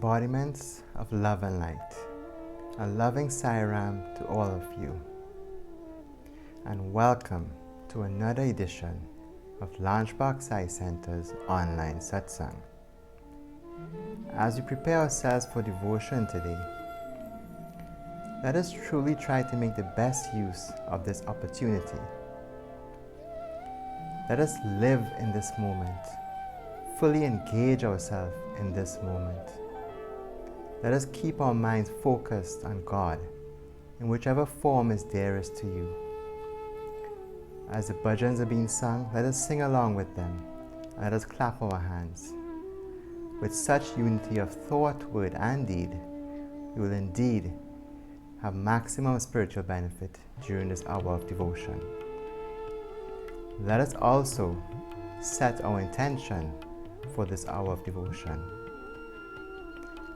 embodiments of love and light. A loving Sairam to all of you, and welcome to another edition of Launchbox Sai Center's online Satsangh. As we prepare ourselves for devotion today, let us truly try to make the best use of this opportunity. Let us live in this moment, fully engage ourselves in this moment. Let us keep our minds focused on God in whichever form is dearest to you. As the bhajans are being sung, let us sing along with them. Let us clap our hands. With such unity of thought, word and deed, you will indeed have maximum spiritual benefit during this hour of devotion. Let us also set our intention for this hour of devotion.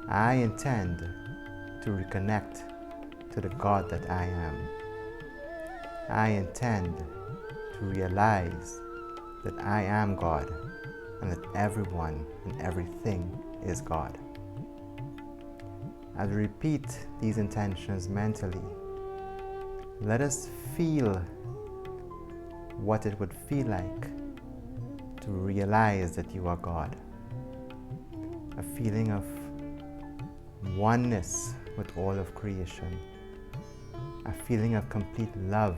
I intend to reconnect to the God that I am. I intend to realize that I am God and that everyone and everything is God. As we repeat these intentions mentally, let us feel what it would feel like to realize that you are God. A feeling of oneness with all of creation. A feeling of complete love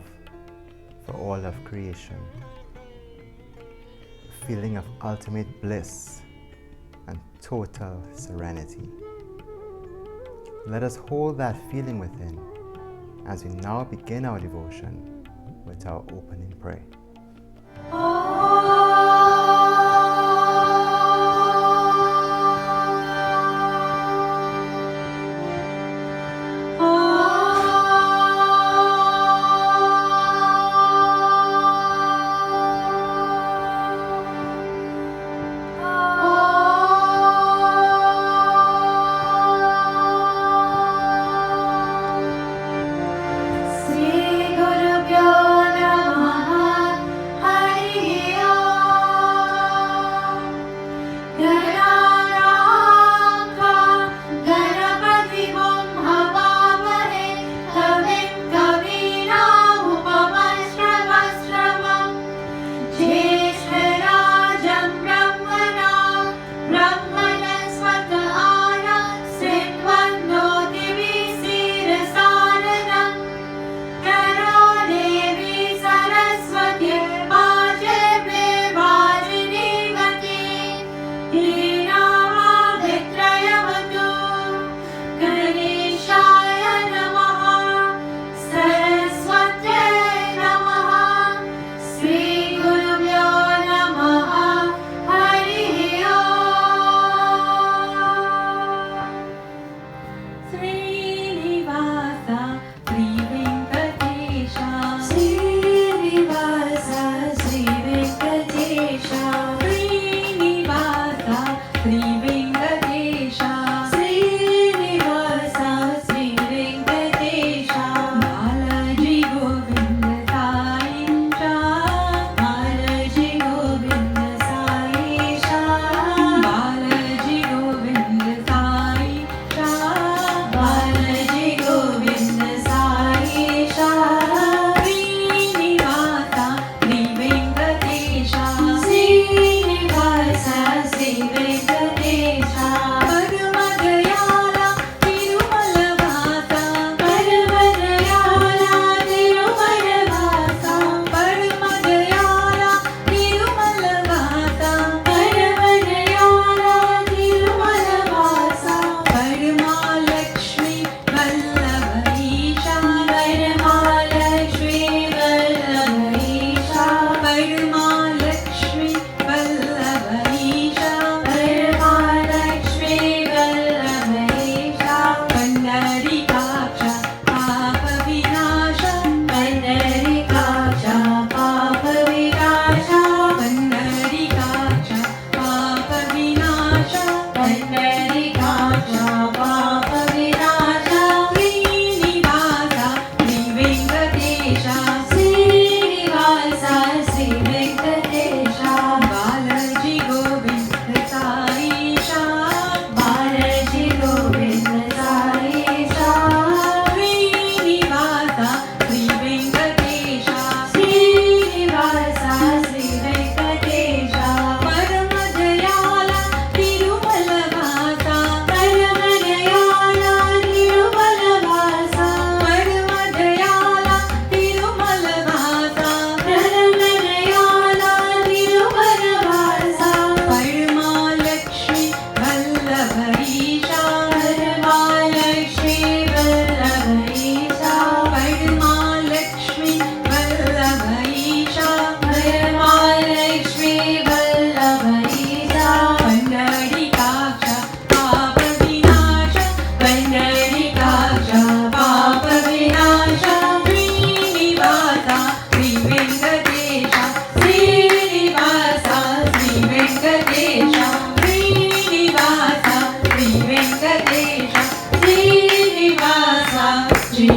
for all of creation. A feeling of ultimate bliss and total serenity. Let us hold that feeling within as we now begin our devotion with our opening prayer. Shri Guru Pyo Namaha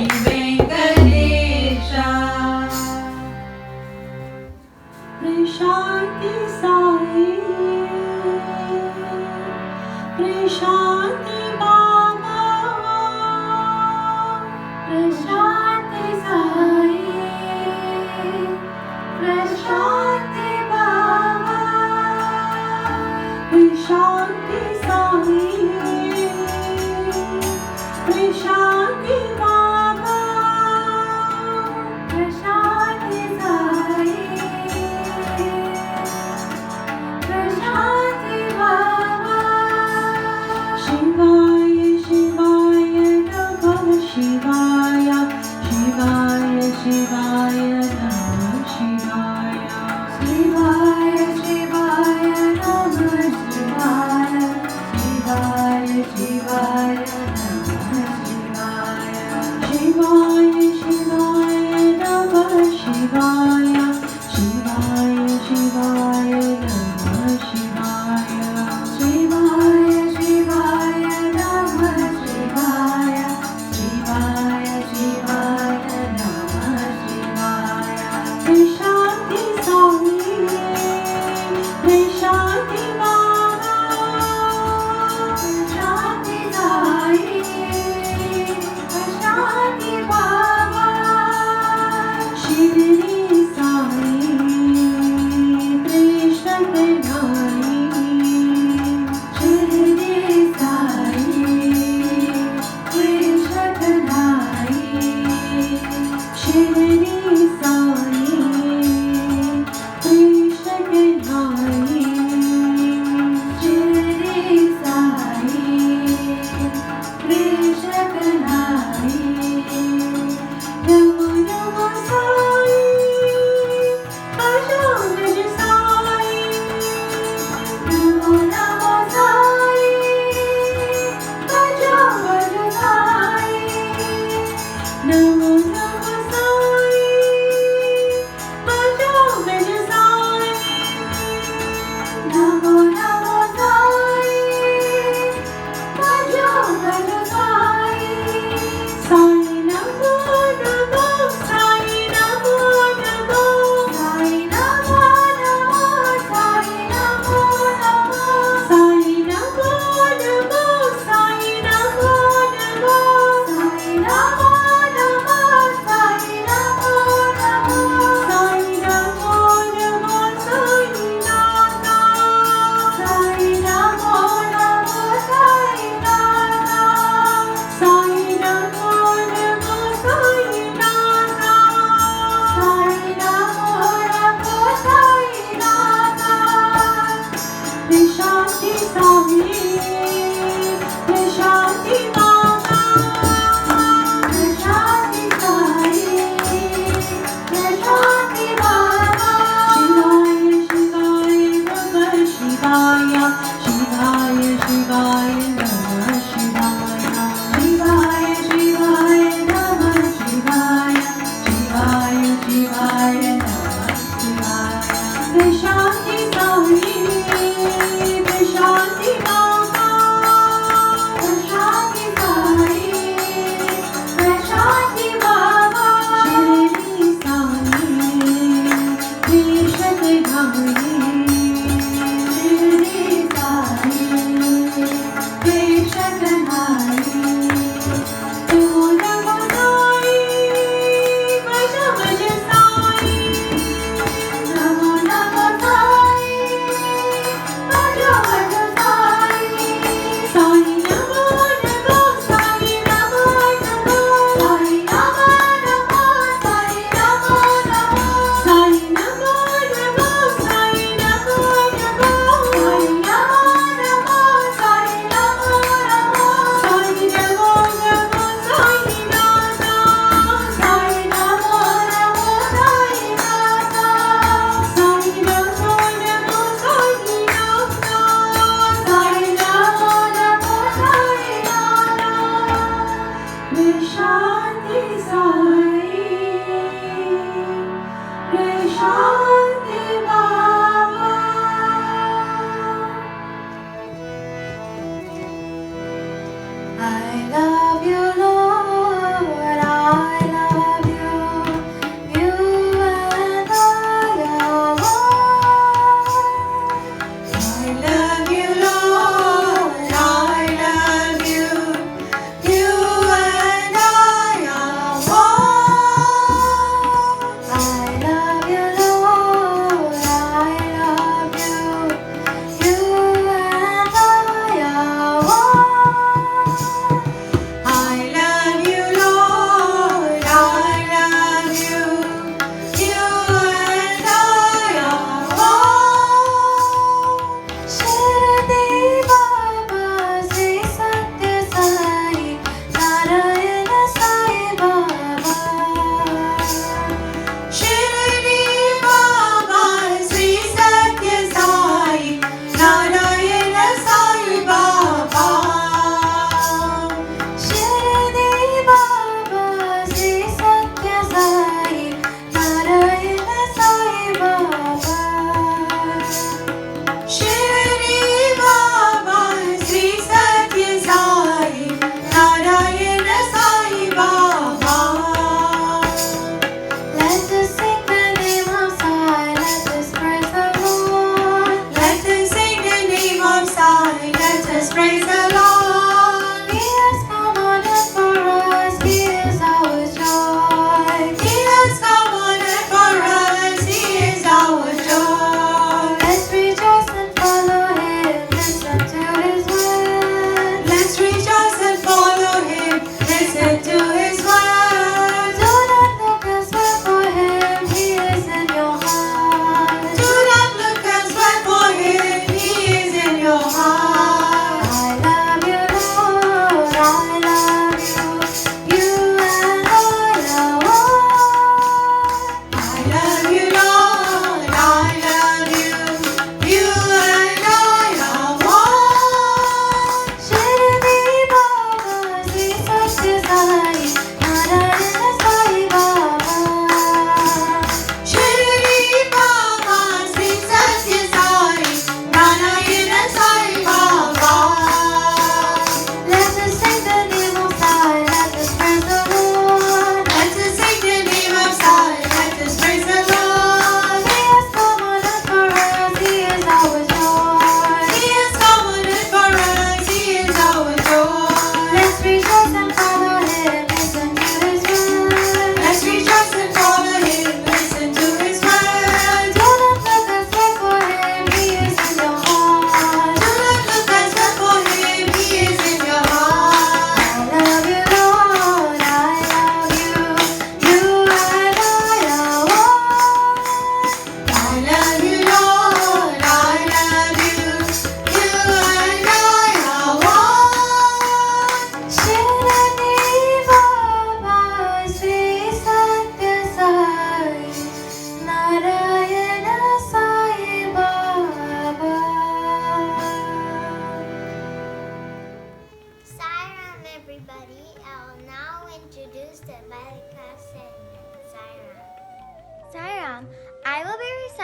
Venkatesha. Prashanti Sai, Prashanti Baba, Prashanti Sai, Prashanti Baba, Prashanti Sai, Prashanti Baba, Prashanti Sai, Prashanti Baba. Shivaya, Shivaya, Namah Shivaya, Shivaya, Shivaya, Namah Shivaya, Shivaya, Shivaya, Namah Shivaya, Shivaya, Shivaya, Namah Shivaya, Shivaya, Shivaya, Namah Shivaya, Shivaya, Shivaya, Namah Shivaya, Shivaya, Shivaya, Namah Shivaya, Shivaya, Shivaya, Namah Shivaya. Prashanti Sai, Prashanti Baba, Prashanti Sai, Prashanti Baba, Shivani Sai, Krishna Kanai, Shivani Sai, Krishna Kanai, Shivani Sai, Krishna Kanai, Shivani Sai, Krishna Kanai. Namo Namo Sai, Bhajo Bhajo Sai, Namo Namo Sai, Bhajo Bhajo Sai, Namo Namo Sai, Bhajo Bhajo Sai, Namo Namo Sai, Bhajo Bhajo Sai. Sai Namo Namo, Sai Namo Namo, Sai Namo Namo, Sai Namo Namo, Sai Namo Namo, Sai Namo Namo, Sai Namo Namo,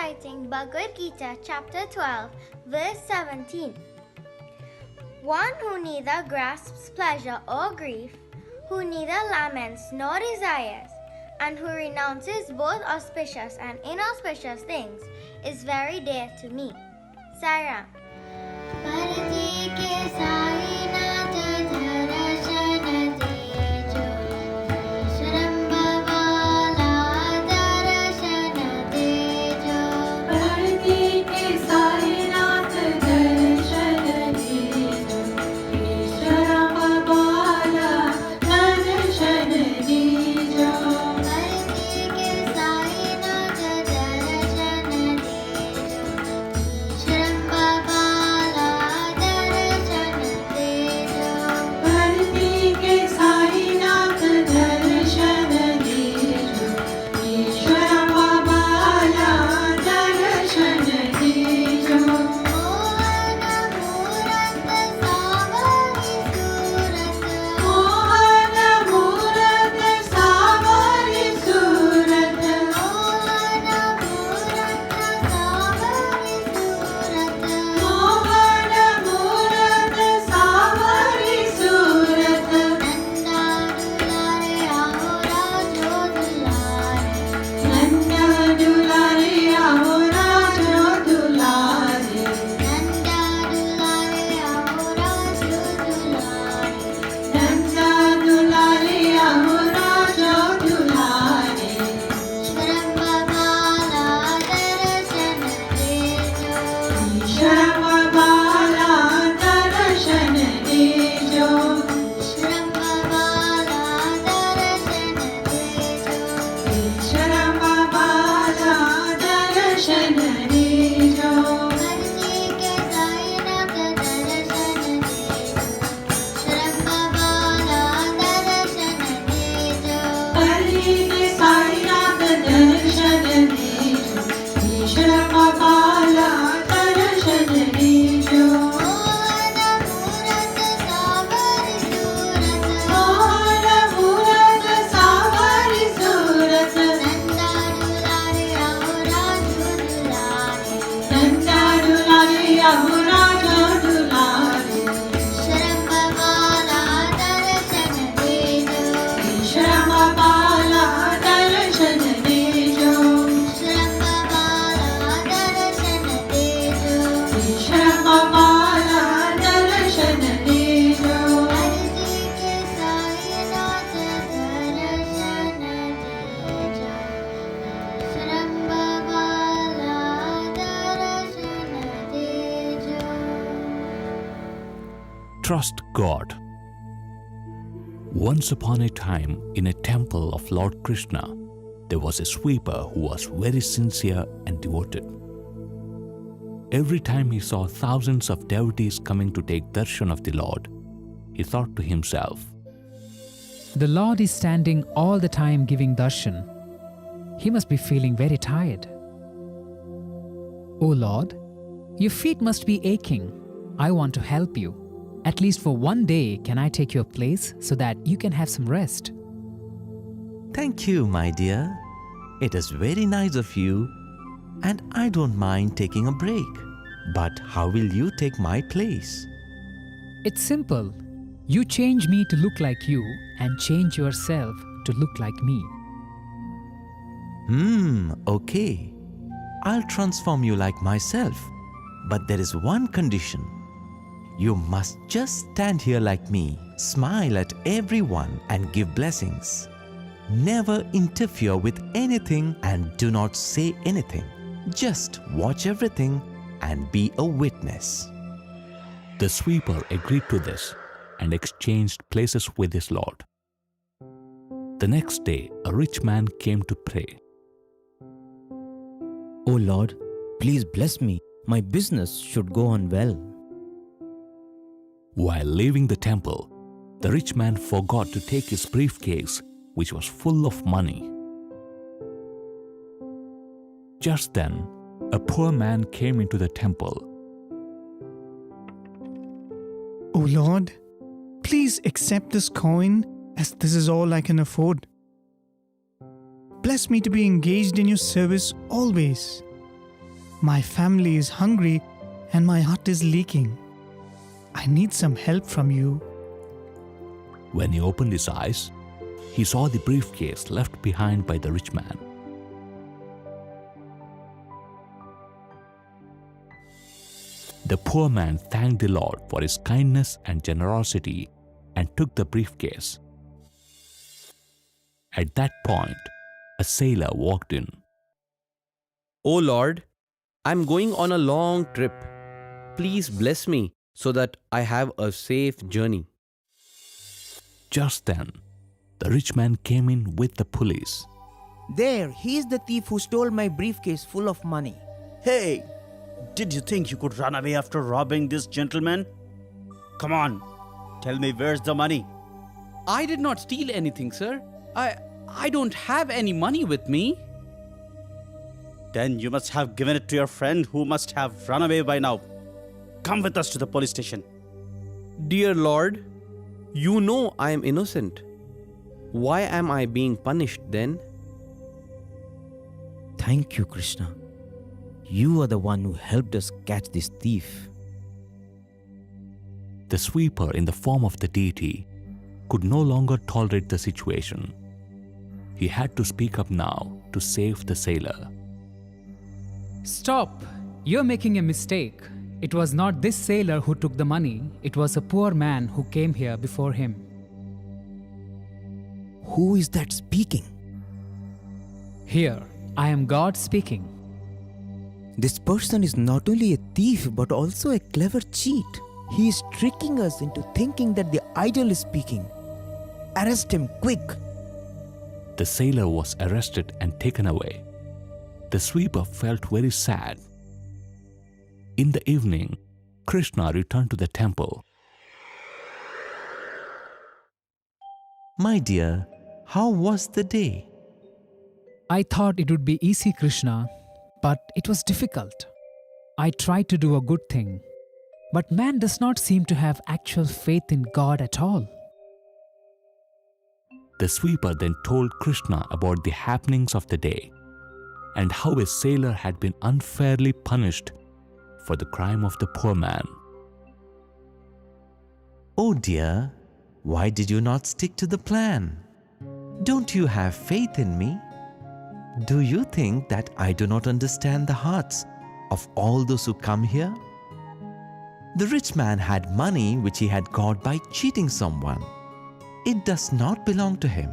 reciting Bhagavad-Gita chapter 12, verse 17. One who neither grasps pleasure or grief, who neither laments nor desires, and who renounces both auspicious and inauspicious things, is very dear to me. Sairam. Trust God. Once upon a time, in a temple of Lord Krishna, there was a sweeper who was very sincere and devoted. Every time he saw thousands of devotees coming to take darshan of the Lord, he thought to himself, "The Lord is standing all the time giving darshan. He must be feeling very tired. O Lord, your feet must be aching. I want to help you. At least for one day, can I take your place so that you can have some rest?" Thank you, my dear. It is very nice of you, and I don't mind taking a break. But how will you take my place? It's simple. You change me to look like you and change yourself to look like me. Okay. I'll transform you like myself. But there is one condition. You must just stand here like me, smile at everyone and give blessings. Never interfere with anything and do not say anything. Just watch everything and be a witness. The sweeper agreed to this and exchanged places with his lord. The next day, a rich man came to pray. "O Lord, please bless me. My business should go on well." While leaving the temple, the rich man forgot to take his briefcase, which was full of money. Just then, a poor man came into the temple. "O Lord, please accept this coin, as this is all I can afford. Bless me to be engaged in your service always. My family is hungry and my heart is leaking. I need some help from you. When he opened his eyes, he saw the briefcase left behind by the rich man. The poor man thanked the Lord for his kindness and generosity and took the briefcase. At that point, a sailor walked in. "Oh Lord, I'm going on a long trip. Please bless me so that I have a safe journey." Just then, the rich man came in with the police. There, he is the thief who stole my briefcase full of money. Hey, did you think you could run away after robbing this gentleman? Come on, tell me where's the money? "I did not steal anything, sir. I don't have any money with me." Then you must have given it to your friend who must have run away by now. Come with us to the police station. "Dear Lord, you know I am innocent. Why am I being punished then?" Thank you, Krishna. You are the one who helped us catch this thief. The sweeper, in the form of the deity, could no longer tolerate the situation. He had to speak up now to save the sailor. Stop! You're making a mistake. It was not this sailor who took the money, it was a poor man who came here before him. Who is that speaking? Here, I am God speaking. This person is not only a thief but also a clever cheat. He is tricking us into thinking that the idol is speaking. Arrest him, quick! The sailor was arrested and taken away. The sweeper felt very sad. In the evening, Krishna returned to the temple. My dear, how was the day? I thought it would be easy, Krishna, but it was difficult. I tried to do a good thing, but man does not seem to have actual faith in God at all. The sweeper then told Krishna about the happenings of the day and how a sailor had been unfairly punished for the crime of the poor man. Oh dear, why did you not stick to the plan? Don't you have faith in me? Do you think that I do not understand the hearts of all those who come here? The rich man had money which he had got by cheating someone. It does not belong to him.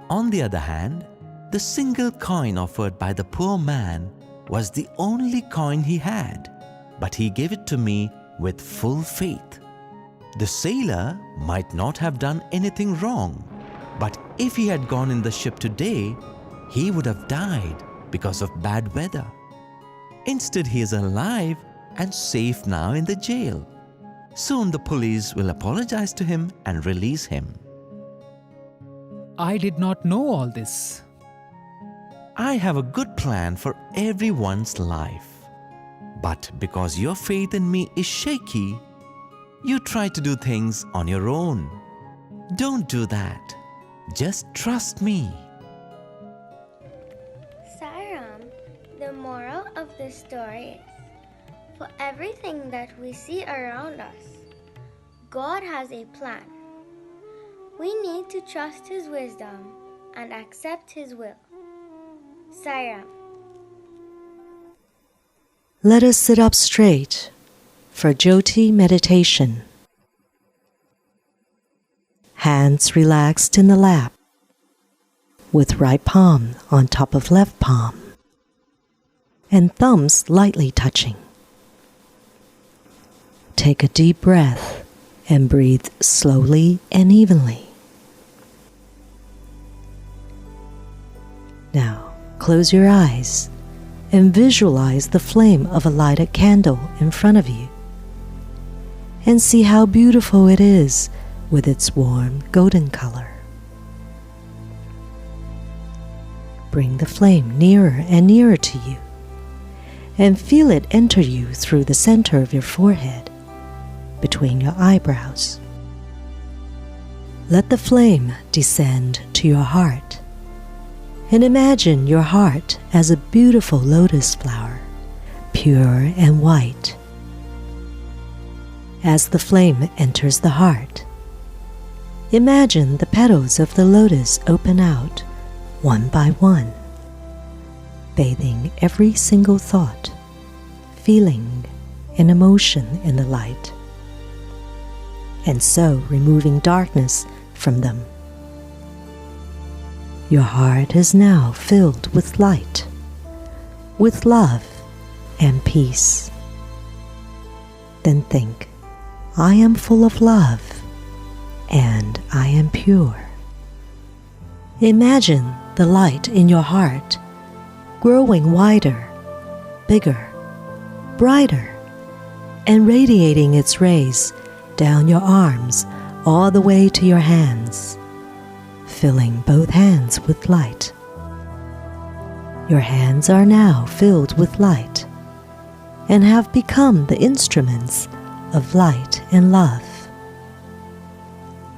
On the other hand, the single coin offered by the poor man was the only coin he had, but he gave it to me with full faith. The sailor might not have done anything wrong, but if he had gone in the ship today, he would have died because of bad weather. Instead, he is alive and safe now in the jail. Soon the police will apologize to him and release him. I did not know all this. I have a good plan for everyone's life. But because your faith in me is shaky, you try to do things on your own. Don't do that. Just trust me. Sairam, the moral of this story is, for everything that we see around us, God has a plan. We need to trust His wisdom and accept His will. Sairam. Let us sit up straight for Jyoti Meditation. Hands relaxed in the lap, with right palm on top of left palm, and thumbs lightly touching. Take a deep breath and breathe slowly and evenly. Now, close your eyes and visualize the flame of a lighted candle in front of you, and see how beautiful it is with its warm golden color. Bring the flame nearer and nearer to you, and feel it enter you through the center of your forehead, between your eyebrows. Let the flame descend to your heart, and imagine your heart as a beautiful lotus flower, pure and white. As the flame enters the heart, imagine the petals of the lotus open out one by one, bathing every single thought, feeling, and emotion in the light, and so removing darkness from them. Your heart is now filled with light, with love and peace. Then think, I am full of love and I am pure. Imagine the light in your heart growing wider, bigger, brighter, and radiating its rays down your arms all the way to your hands, filling both hands with light. Your hands are now filled with light and have become the instruments of light and love.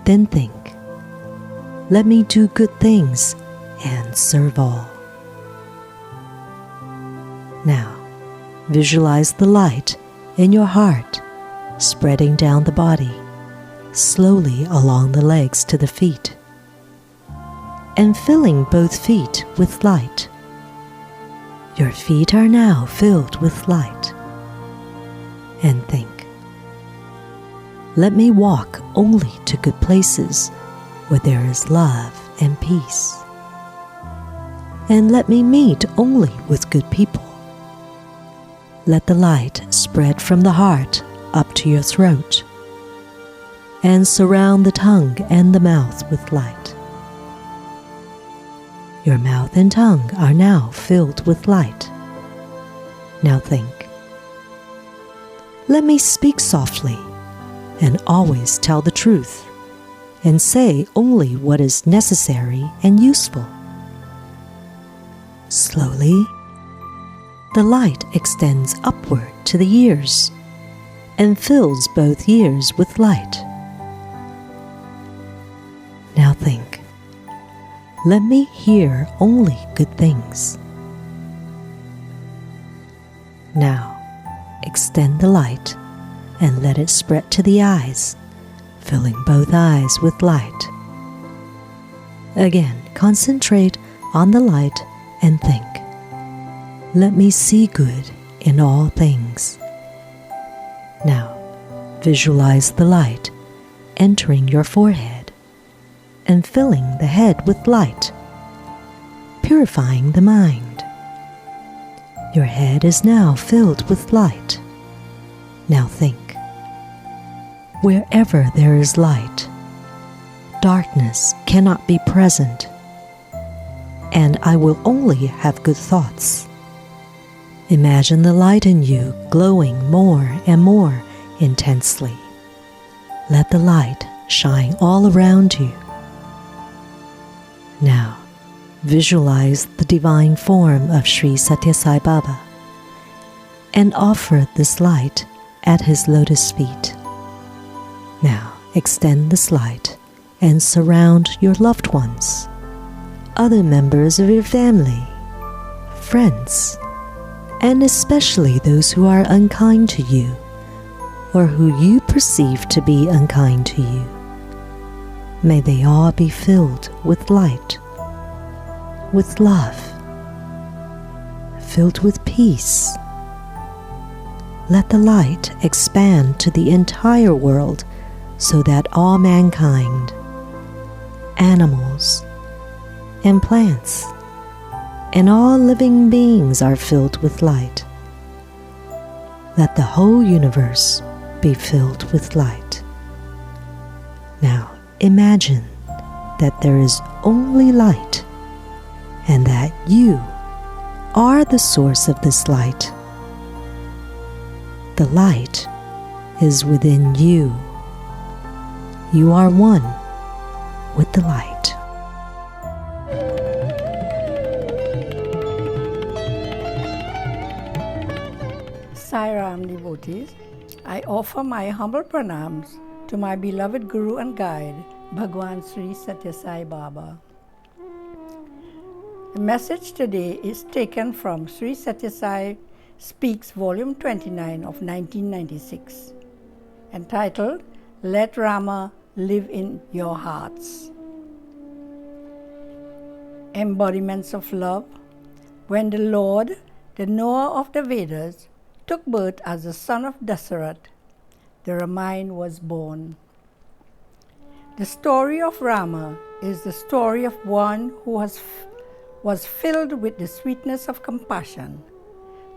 Then think, let me do good things and serve all. Now, visualize the light in your heart spreading down the body, slowly along the legs to the feet, and filling both feet with light. Your feet are now filled with light. And think, let me walk only to good places where there is love and peace. And let me meet only with good people. Let the light spread from the heart up to your throat and surround the tongue and the mouth with light. Your mouth and tongue are now filled with light. Now think, let me speak softly and always tell the truth and say only what is necessary and useful. Slowly, the light extends upward to the ears and fills both ears with light. Now think, let me hear only good things. Now, extend the light and let it spread to the eyes, filling both eyes with light. Again, concentrate on the light and think, let me see good in all things. Now, visualize the light entering your forehead and filling the head with light, purifying the mind. Your head is now filled with light. Now think, wherever there is light, darkness cannot be present, and I will only have good thoughts. Imagine the light in you glowing more and more intensely. Let the light shine all around you. Now, visualize the divine form of Sri Sathya Sai Baba and offer this light at his lotus feet. Now, extend this light and surround your loved ones, other members of your family, friends, and especially those who are unkind to you or who you perceive to be unkind to you. May they all be filled with light, with love, filled with peace. Let the light expand to the entire world so that all mankind, animals, and plants, and all living beings are filled with light. Let the whole universe be filled with light. Now imagine that there is only light and that you are the source of this light. The light is within you. You are one with the light. Sai Ram devotees, I offer my humble pranams to my beloved Guru and Guide, Bhagwan Sri Sathya Sai Baba. The message today is taken from Sri Sathya Sai Speaks, Volume 29 of 1996, entitled Let Rama Live in Your Hearts. Embodiments of love. When the Lord, the knower of the Vedas, took birth as the son of Dasarath, the Ramayana was born. The story of Rama is the story of one who was filled with the sweetness of compassion.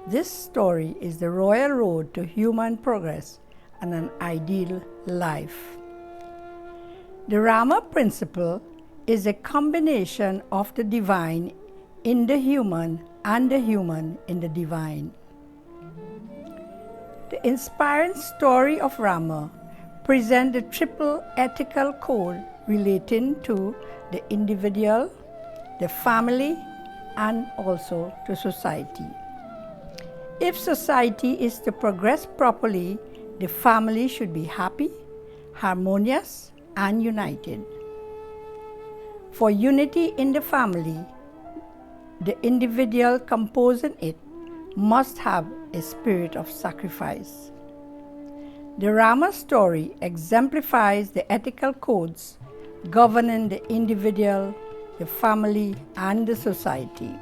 This story is the royal road to human progress and an ideal life. The Rama principle is a combination of the divine in the human and the human in the divine. The inspiring story of Rama presents the triple ethical code relating to the individual, the family, and also to society. If society is to progress properly, the family should be happy, harmonious, and united. For unity in the family, the individual composing it must have a spirit of sacrifice. The Rama story exemplifies the ethical codes governing the individual, the family, and the society.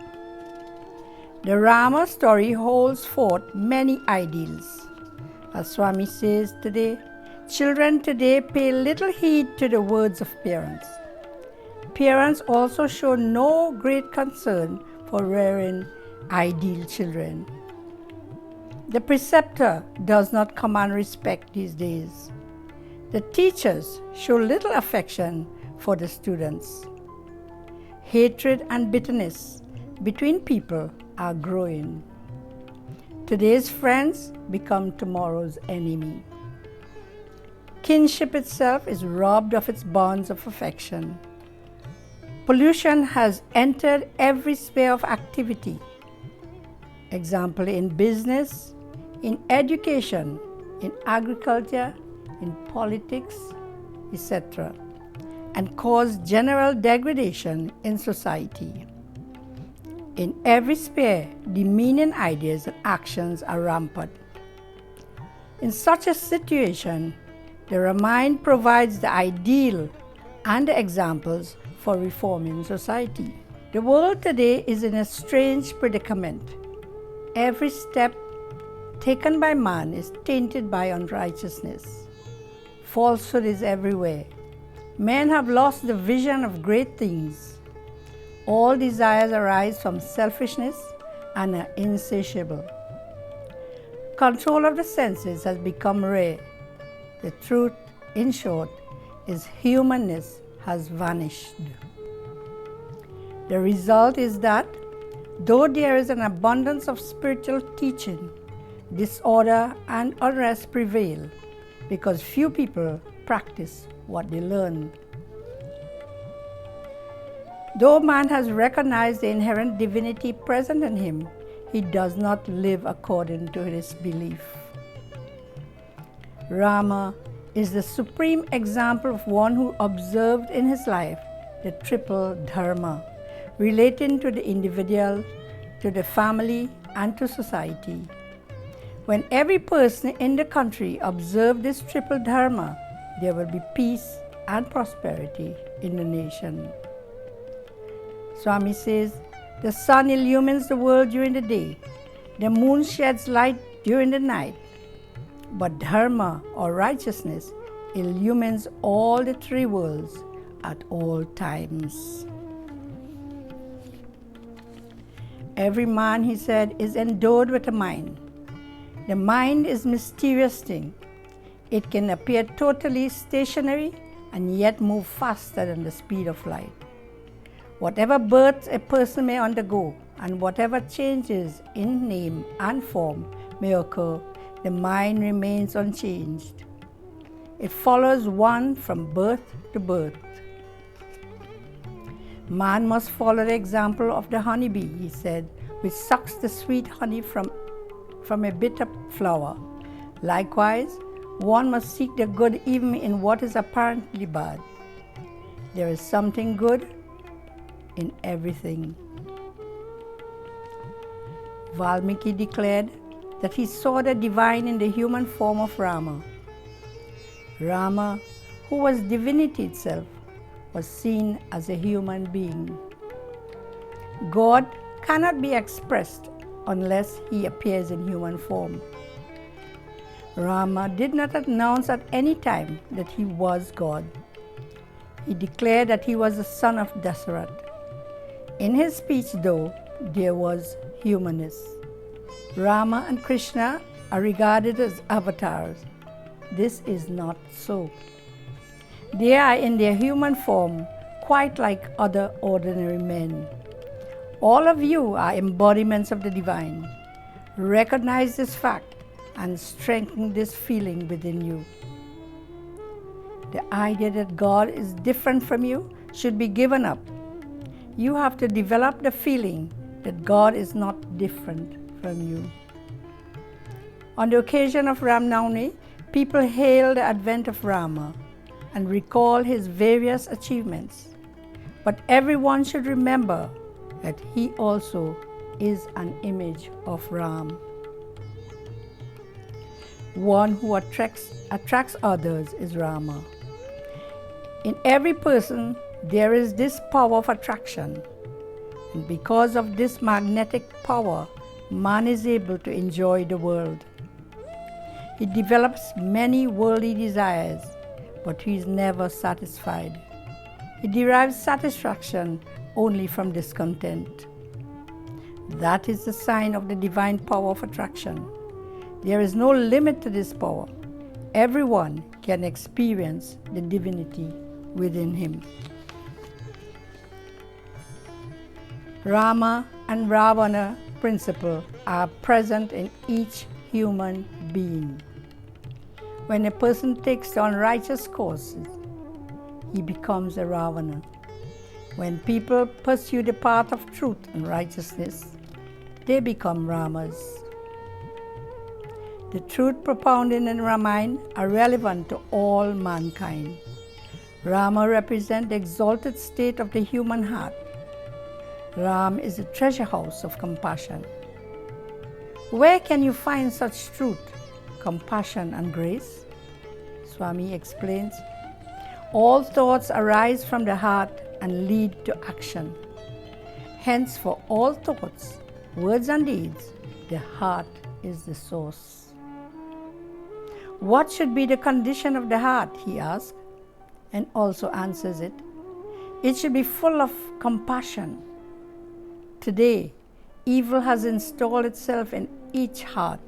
The Rama story holds forth many ideals. As Swami says today, children today pay little heed to the words of parents. Parents also show no great concern for rearing ideal children. The preceptor does not command respect these days. The teachers show little affection for the students. Hatred and bitterness between people are growing. Today's friends become tomorrow's enemy. Kinship itself is robbed of its bonds of affection. Pollution has entered every sphere of activity. Example, in business, in education, in agriculture, in politics, etc., and caused general degradation in society. In every sphere, demeaning ideas and actions are rampant. In such a situation, the Ramayana provides the ideal and the examples for reforming society. The world today is in a strange predicament. Every step taken by man is tainted by unrighteousness. Falsehood is everywhere. Men have lost the vision of great things. All desires arise from selfishness and are insatiable. Control of the senses has become rare. The truth, in short, is humanness has vanished. The result is that, though there is an abundance of spiritual teaching, disorder and unrest prevail because few people practice what they learn. Though man has recognized the inherent divinity present in him, he does not live according to his belief. Rama is the supreme example of one who observed in his life the triple dharma relating to the individual, to the family, and to society. When every person in the country observes this triple dharma, there will be peace and prosperity in the nation. Swami says, the sun illumines the world during the day, the moon sheds light during the night, but dharma or righteousness illumines all the three worlds at all times. Every man, he said, is endowed with a mind. The mind is a mysterious thing. It can appear totally stationary and yet move faster than the speed of light. Whatever births a person may undergo and whatever changes in name and form may occur, the mind remains unchanged. It follows one from birth to birth. Man must follow the example of the honeybee, he said, which sucks the sweet honey from a bitter flower. Likewise, one must seek the good even in what is apparently bad. There is something good in everything. Valmiki declared, that he saw the divine in the human form of Rama. Rama, who was divinity itself, was seen as a human being. God cannot be expressed unless he appears in human form. Rama did not announce at any time that he was God. He declared that he was the son of Dasarath. In his speech, though, there was humanness. Rama and Krishna are regarded as avatars. This is not so. They are in their human form, quite like other ordinary men. All of you are embodiments of the divine. Recognize this fact and strengthen this feeling within you. The idea that God is different from you should be given up. You have to develop the feeling that God is not different from you. On the occasion of Ram Navami, people hail the advent of Rama and recall his various achievements. But everyone should remember that he also is an image of Ram. One who attracts others is Rama. In every person, there is this power of attraction. And because of this magnetic power, man is able to enjoy the world. He develops many worldly desires, but he is never satisfied. He derives satisfaction only from discontent. That is the sign of the divine power of attraction. There is no limit to this power. Everyone can experience the divinity within him. Rama and Ravana principle are present in each human being. When a person takes on righteous courses, he becomes a Ravana. When people pursue the path of truth and righteousness, they become Ramas. The truth propounded in Ramayana are relevant to all mankind. Rama represents the exalted state of the human heart. Ram is a treasure house of compassion. Where can you find such truth, compassion, and grace? Swami explains, all thoughts arise from the heart and lead to action. Hence, for all thoughts, words and deeds, the heart is the source. What should be the condition of the heart, he asks, and also answers it. It should be full of compassion. Today, evil has installed itself in each heart.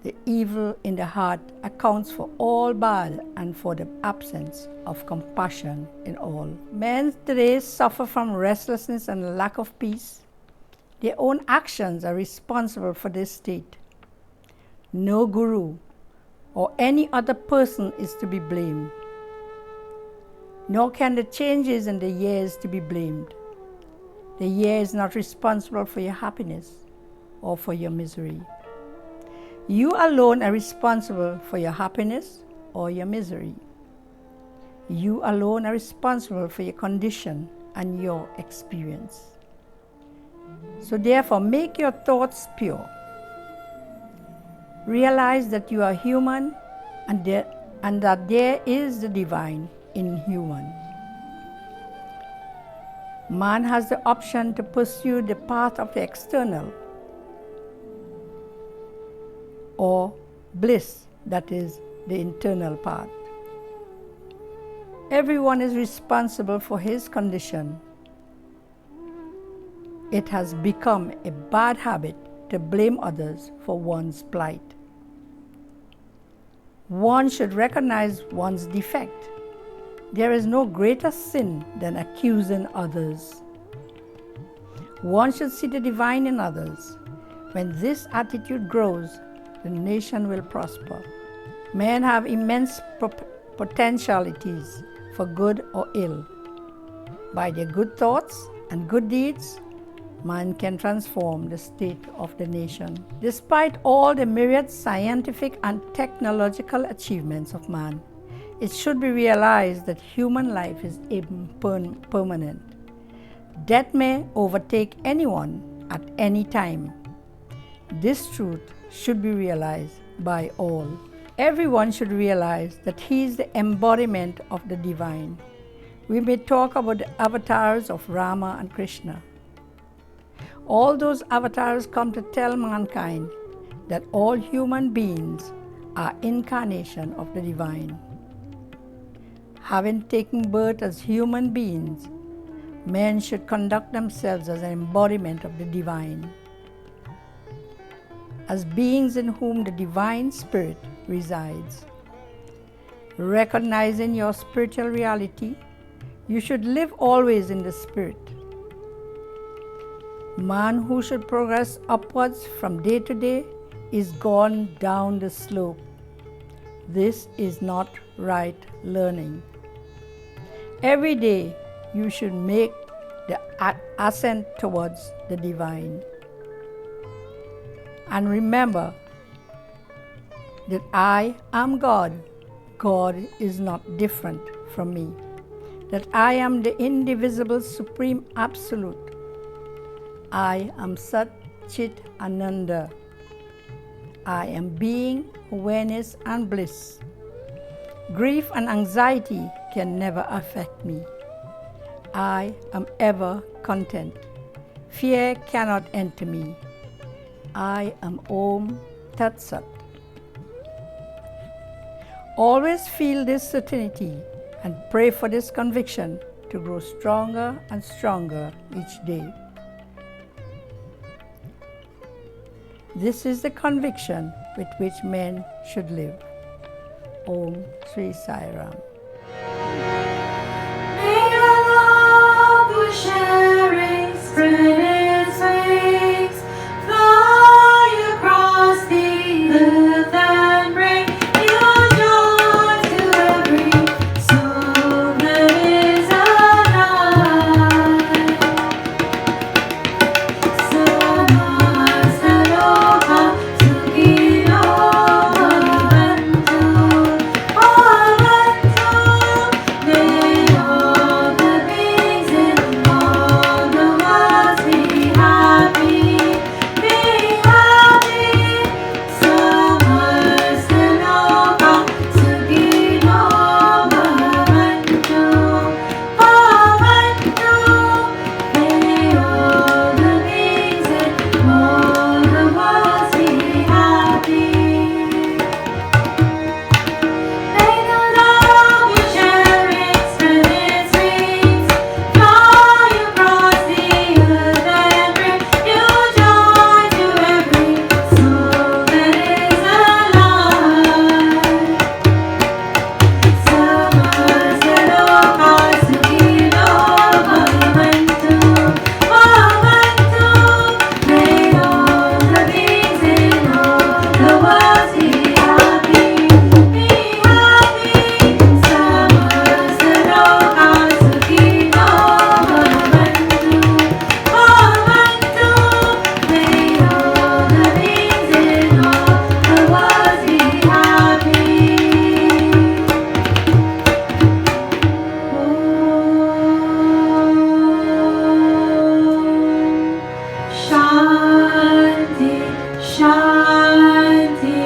The evil in the heart accounts for all bad and for the absence of compassion in all. Men today suffer from restlessness and lack of peace. Their own actions are responsible for this state. No guru or any other person is to be blamed, nor can the changes in the years to be blamed. The year is not responsible for your happiness or for your misery. You alone are responsible for your happiness or your misery. You alone are responsible for your condition and your experience. So therefore, make your thoughts pure. Realize that you are human and that there is the divine in human. Man has the option to pursue the path of the external or bliss, that is the internal path. Everyone is responsible for his condition. It has become a bad habit to blame others for one's plight. One should recognize one's defect. There is no greater sin than accusing others. One should see the divine in others. When this attitude grows, the nation will prosper. Men have immense potentialities for good or ill. By their good thoughts and good deeds, man can transform the state of the nation. Despite all the myriad scientific and technological achievements of man, it should be realized that human life is impermanent. Death may overtake anyone at any time. This truth should be realized by all. Everyone should realize that he is the embodiment of the divine. We may talk about the avatars of Rama and Krishna. All those avatars come to tell mankind that all human beings are incarnation of the divine. Having taken birth as human beings, men should conduct themselves as an embodiment of the divine, as beings in whom the divine spirit resides. Recognizing your spiritual reality, you should live always in the spirit. Man who should progress upwards from day to day is gone down the slope. This is not right learning. Every day you should make the ascent towards the divine. And remember that I am God. God is not different from me. That I am the indivisible supreme absolute. I am Sat Chit Ananda. I am being, awareness and bliss. Grief and anxiety can never affect me. I am ever content. Fear cannot enter me. I am Om Tat Sat. Always feel this certainty and pray for this conviction to grow stronger and stronger each day. This is the conviction with which men should live. Om Sri Sai Ram. May the love we're sharing spread its wings, fly across the earth and bring your joy to every soul that is alive. Samastaloka Sukino Bhavantu Bhavantu. May all the beings in all the worlds be happy, be happy. Samastaloka Sukino Bhavantu Bhavantu. May all the beings in all the worlds be happy. May the love we're sharing spread its wings, fly across the earth and bring your joy to every soul that is alive. Samastaloka Sukino Bhavantu Bhavantu. May all the beings in all the worlds be happy, be happy. Samastaloka Sukino Bhavantu Bhavantu. May all the beings in all the worlds be happy. Shanti, Shanti,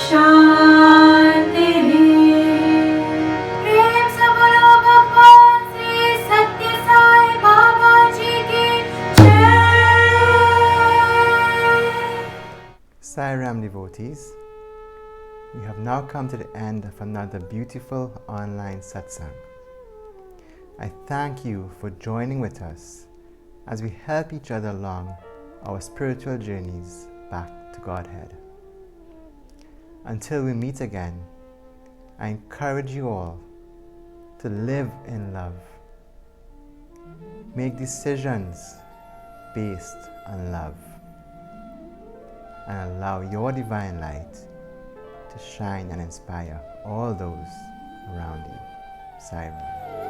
Shanti. प्रेम से बोलो भगवान श्री सत्य साई बाबा जी की जय। Sai Ram devotees, we have now come to the end of another beautiful online satsang. I thank you for joining with us as we help each other along our spiritual journeys back to Godhead. Until we meet again, I encourage you all to live in love. Make decisions based on love, and allow your divine light to shine and inspire all those around you. Sai Ram.